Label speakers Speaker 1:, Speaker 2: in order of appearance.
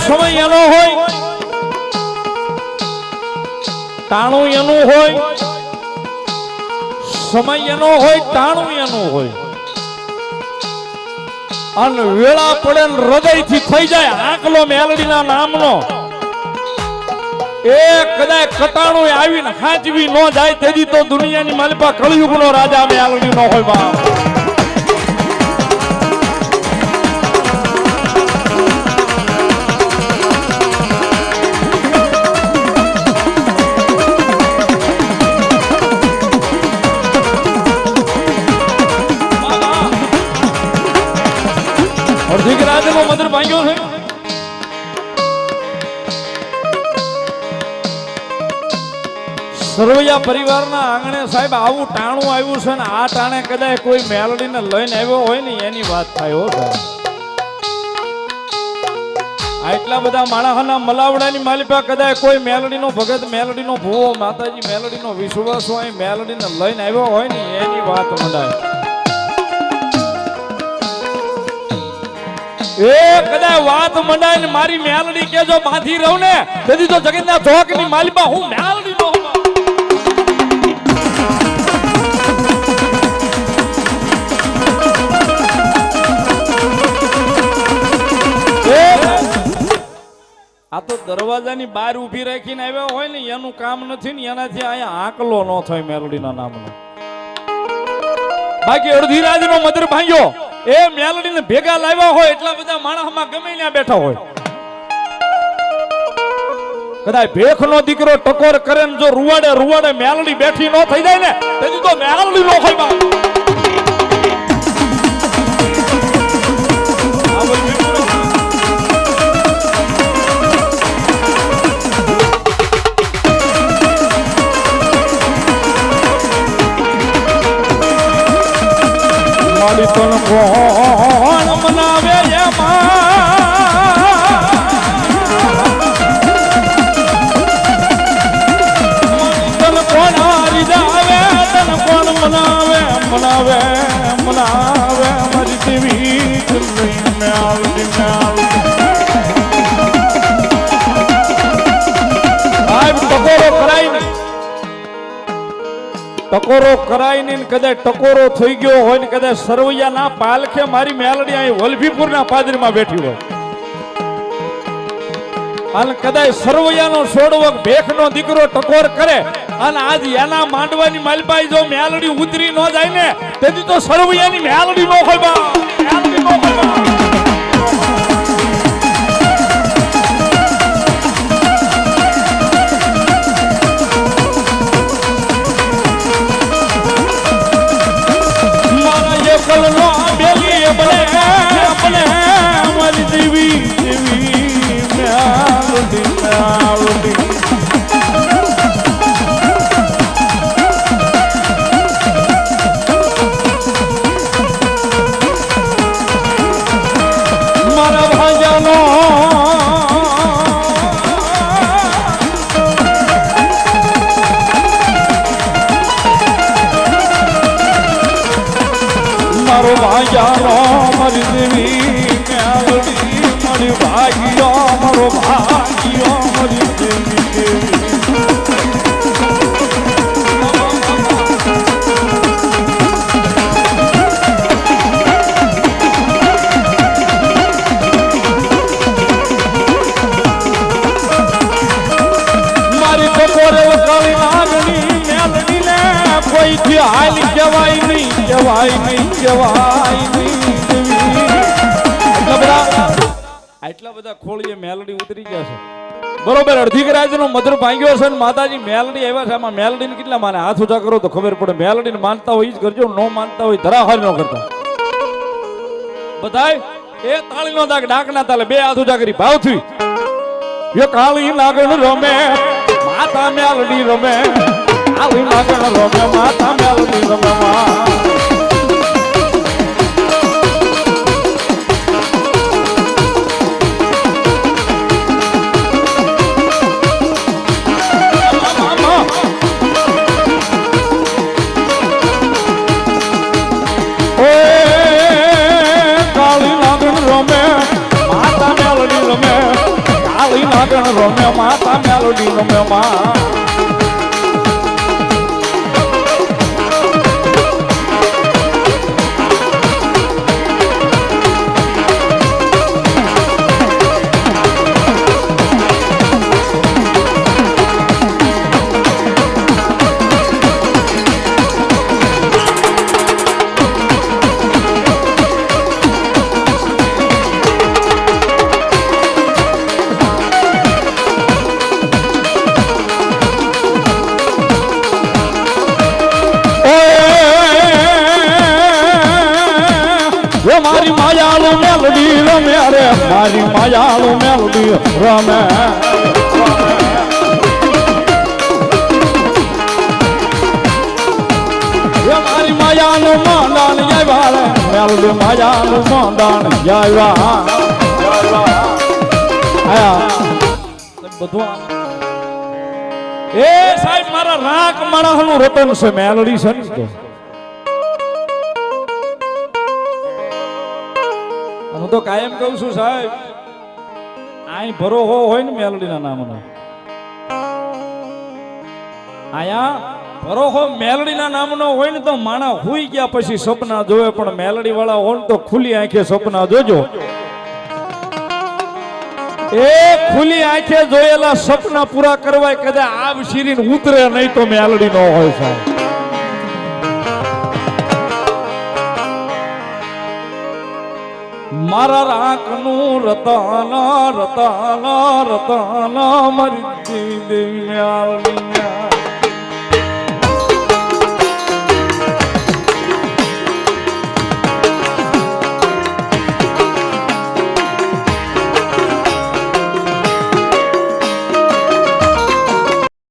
Speaker 1: સમય એનો હોય, ટાણું એનું હોય, સમય એનો હોય, ટાણું એનું હોય, અને વેળા પડે હૃદયથી થઈ જાય આંકલો મેલડીના નામનો, એ કદાચ કટાણું આવીને હાચવી ન જાય તેથી તો દુનિયાની માલિપા કળયુગનો રાજા મેલડી નો હોય બા. અડધી રાતનો મંત્ર ભાંગ્યો છે. સરવૈયા પરિવારના આંગણે સાહેબ આવું ટાણું આવ્યું છે ને આ ટાણે કદાચ કોઈ મેલડીને લઈને આવ્યો હોય ને એની વાત થાય હો સાહેબ. આટલા બધા માણસના મલાવડાની માલિપા કદાચ કોઈ મેલડીનો ભગત, મેલડીનો ભૂવો, માતાજી મેલડીનો વિશ્વાસ હોય, મેલડીને લઈને આવ્યો હોય ને એની વાત મંડાય. એ કદાચ વાત મંડાય ને મારી મેલડી કેજો બાંધી રહું ને તેથી તો જગતના ચોકની માલિપા હું મેલડી નો આ તો દરવાજાની બહાર ઊભી રાખીને આવ્યા હોય ને એનું કામ નથી ને એનાથી અહીંયા આંકલો ન થાય મેલડીના નામનો. બાકી અડધી રાતનો મંત્ર ભાંગ્યો એ મેલડીને ભેગા લાવ્યા હોય એટલા બધા માણસમાં ગમે ત્યાં બેઠા હોય. કદાચ ભેખનો દીકરો ટકોર કરે ને જો રૂવાડે રૂવાડે મેલડી બેઠી ન થઈ જાય ને તેથી તો મેલડી નો હોય બા. કોણ મનાવે કોણ હારી જાવે તન કોણ મનાવે મનાવે મનાવે મારી દેવી મેલડી ટકોરો કરાય ને ટકોરો કરાય ને કદાચ ટકોરો થઈ ગયો હોય ને કદાચ સરવૈયા ના પાલખે મારી મેલડી અહીં વલભીપુર ના પાદરીમાં બેઠી હોય અને કદાચ સરવૈયાનો છોડવક ભેખનો દીકરો ટકોર કરે અને આજ એના માંડવાની માલપાઈ જો મેલડી ઉતરી ન જાય ને તેથી તો સરવૈયાની મેલડી નો હોય બા. મેલડી નો હોય બા. મારો ભાગ્યાનો મારી દેવી મેલડી મારી ભાગ્યો મારો ભાગ્યો મારી દેવી મારી ટકોરે વકાળી નાગણી મેલડી ને કોઈથી હાલી જવાય નહીં જવાય નહીં જવાય નહીં. આટલા બધા ખોળીએ મેલડી ઉતરી ગયા છે બરોબર. અડધી રાતનો મધુર ભાંગ્યો છે ને માતાજી મેલડી આવ્યા છે. આમાં મેલડીને કેટલા માને હાથ ઊંચા કરો તો ખબર પડે. મેલડીને માનતા હોય જ કરજો, ન માનતા હોય ધરાહાર ન કરતા. બધાય એ તાળી નો દાગ ડાક ના તાલે બે હાથ ઊંચા કરી ભાવથી એ કાળી નાગણ રમે માતા મેલડી રમે, કાળી નાગણ રમે માતા મેલડી રમે. નાગણ રમે માતા મેલોડી રમે માં મારી માયાળુ મેલડી રમે રે મારી માયાળુ મેલડી રમે મારી માયાનું મોંડાણ આવ્યા રે મેલડી માયાનું મોંડાણ આવ્યા બધું એ સાહેબ મારા રાખ માણસનું રતન છે મેલડી છે ને હું તો કાયમ કહું છું સાહેબ આઈ ભરો હોય ને મેલડીના નામનો આયા ભરોહો મેલડીના નામનો હોય ને તો માણા હુઈ ગયા પછી સપના જોવે પણ મેલડી વાળા હોય તો ખુલ્લી આંખે સપના જોજો એ ખુલ્લી આંખે જોયેલા સપના પૂરા કરવા કદાચ આબ શીરીને ઉતરે નહીં તો મેલડી નો હોય સાહેબ મારા રાખનું રતન રતન રતન મરી દેવી